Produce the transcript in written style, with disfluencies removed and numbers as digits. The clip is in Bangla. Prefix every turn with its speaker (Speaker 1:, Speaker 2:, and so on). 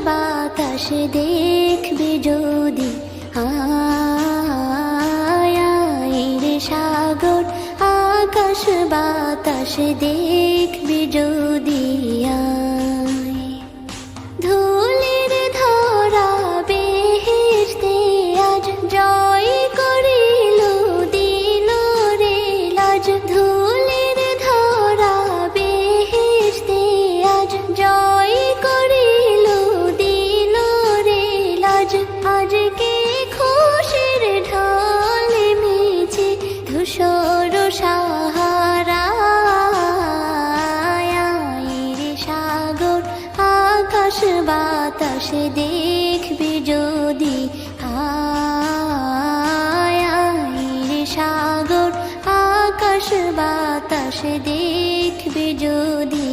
Speaker 1: বাতাস দেখবি যদি, আয় রে সাগর আকাশ বাতাস দেখবি যদি, আয় ধুলির ধরা বেহেশতে আজ জয় করিল দিল রে লাজ, ধুলির ধরা বেহেশতে আজ জয় করিল দিল রে লাজ, আজকে খুশির ঢল মিছে ধূসর সাহারা, রে সাগর আকাশ বাতাস দেখবি যদি, আয় রে সাগর আকাশ বাতাস দেখবি যদি।